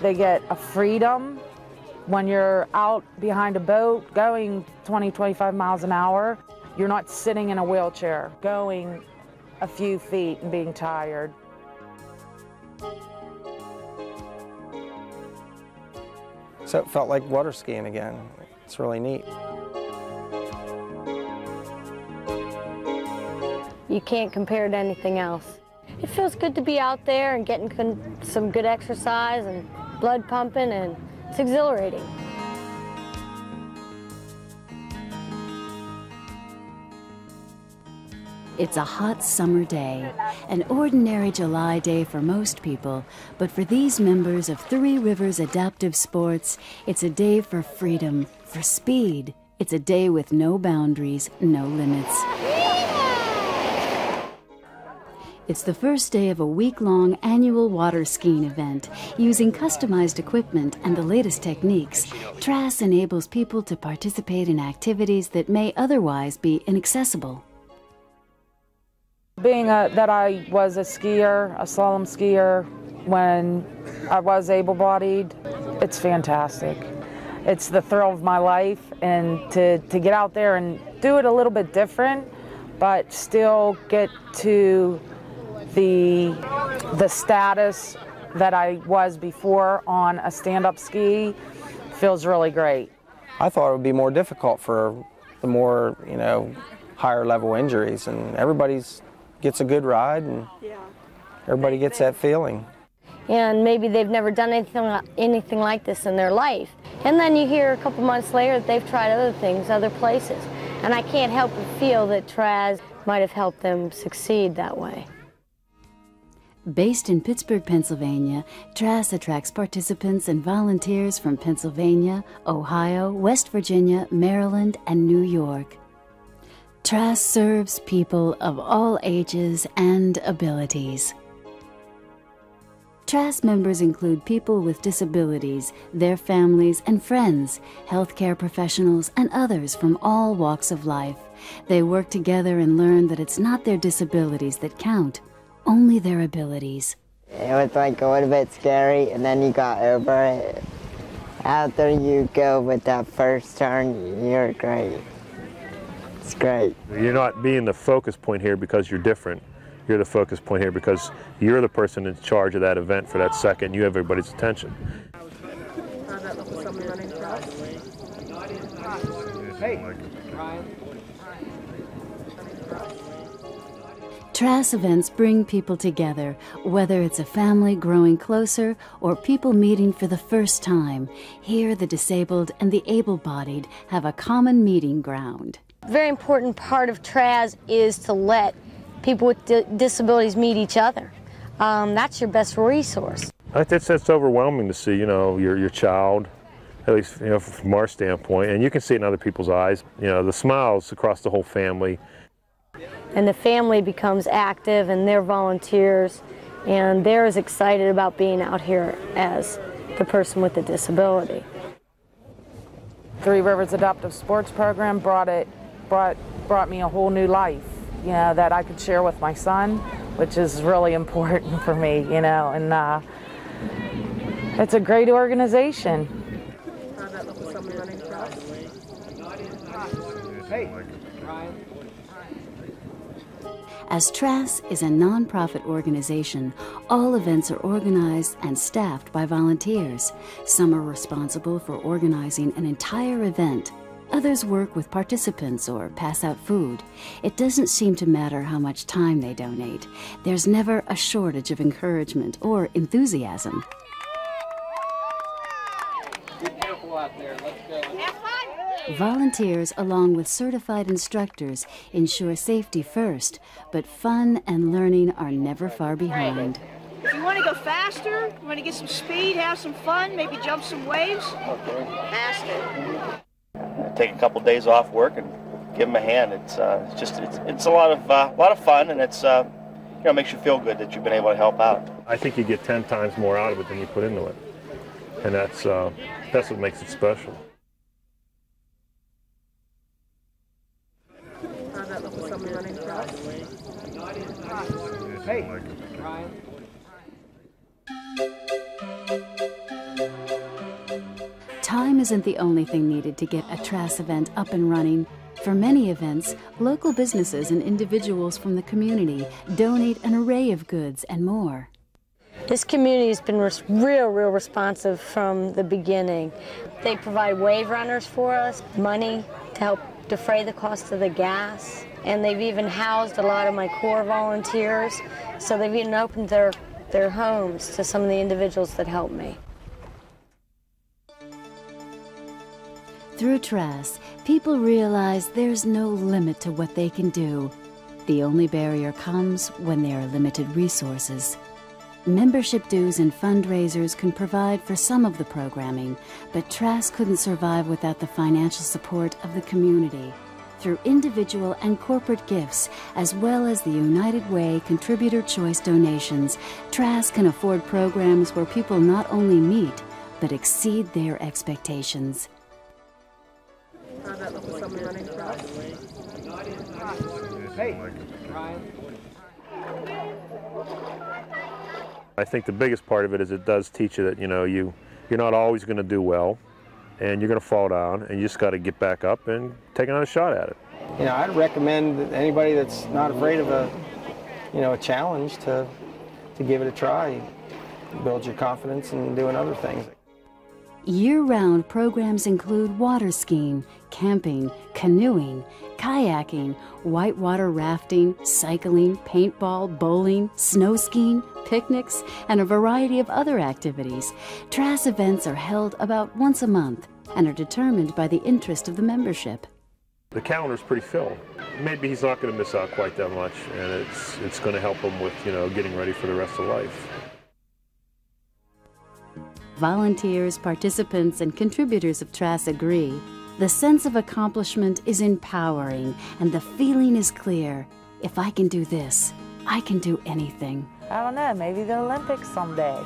They get a freedom when you're out behind a boat going 20, 25 miles an hour. You're not sitting in a wheelchair, going a few feet and being tired. So it felt like water skiing again. It's really neat. You can't compare it to anything else. It feels good to be out there and getting some good exercise and blood pumping, and it's exhilarating. It's a hot summer day, an ordinary July day for most people, but for these members of Three Rivers Adaptive Sports, it's a day for freedom, for speed. It's a day with no boundaries, no limits. It's the first day of a week-long annual water skiing event. Using customized equipment and the latest techniques, TRAS enables people to participate in activities that may otherwise be inaccessible. Being that I was a skier, a slalom skier, when I was able-bodied, it's fantastic. It's the thrill of my life, and to get out there and do it a little bit different, but still get to the status that I was before on a stand-up ski feels really great. I thought it would be more difficult for the more, higher level injuries, and everybody's gets a good ride, and everybody gets that feeling. And maybe they've never done anything like this in their life. And then you hear a couple months later that they've tried other things, other places. And I can't help but feel that TRAS might have helped them succeed that way. Based in Pittsburgh, Pennsylvania, TRAS attracts participants and volunteers from Pennsylvania, Ohio, West Virginia, Maryland, and New York. TRAS serves people of all ages and abilities. TRAS members include people with disabilities, their families and friends, healthcare professionals, and others from all walks of life. They work together and learn that it's not their disabilities that count, only their abilities. It was like a little bit scary, and then you got over it. After you go with that first turn, you're great. It's great. You're not being the focus point here because you're different. You're the focus point here because you're the person in charge of that event for that second. You have everybody's attention. TRAS events bring people together, whether it's a family growing closer or people meeting for the first time. Here, the disabled and the able-bodied have a common meeting ground. A very important part of TRAS is to let people with disabilities meet each other. That's your best resource. It's overwhelming to see, your child, at least, from our standpoint, and you can see it in other people's eyes, the smiles across the whole family. And the family becomes active, and they're volunteers, and they're as excited about being out here as the person with the disability. Three Rivers Adaptive Sports Program brought me a whole new life, that I could share with my son, which is really important for me, and it's a great organization. As TRAS is a nonprofit organization, all events are organized and staffed by volunteers. Some are responsible for organizing an entire event. Others work with participants or pass out food. It doesn't seem to matter how much time they donate. There's never a shortage of encouragement or enthusiasm. Be careful out there. Let's go. Volunteers, along with certified instructors, ensure safety first, but fun and learning are never far behind. If you want to go faster, you want to get some speed, have some fun, maybe jump some waves, faster. Take a couple days off work and give them a hand. It's a lot of fun, and it's makes you feel good that you've been able to help out. I think you get 10 times more out of it than you put into it, and that's what makes it special. Hey, Ryan. isn't the only thing needed to get a TRAS event up and running. For many events, local businesses and individuals from the community donate an array of goods and more. This community has been real responsive from the beginning. They provide wave runners for us, money to help defray the cost of the gas, and they've even housed a lot of my core volunteers, so they've even opened their homes to some of the individuals that help me. Through TRAS, people realize there's no limit to what they can do. The only barrier comes when there are limited resources. Membership dues and fundraisers can provide for some of the programming, but TRAS couldn't survive without the financial support of the community. Through individual and corporate gifts, as well as the United Way Contributor Choice donations, TRAS can afford programs where people not only meet, but exceed their expectations. Hey, I think the biggest part of it is it does teach you that, you know, you're not always going to do well, and you're going to fall down, and you just got to get back up and take another shot at it. You know, I'd recommend that anybody that's not afraid of a challenge to give it a try. Build your confidence in doing other things. Year-round programs include water skiing, camping, canoeing, kayaking, whitewater rafting, cycling, paintball, bowling, snow skiing, picnics, and a variety of other activities. TRAS events are held about once a month and are determined by the interest of the membership. The calendar's pretty filled. Maybe he's not going to miss out quite that much, and it's going to help him with, getting ready for the rest of life. Volunteers, participants, and contributors of TRAS agree. The sense of accomplishment is empowering, and the feeling is clear. If I can do this, I can do anything. I don't know, maybe the Olympics someday.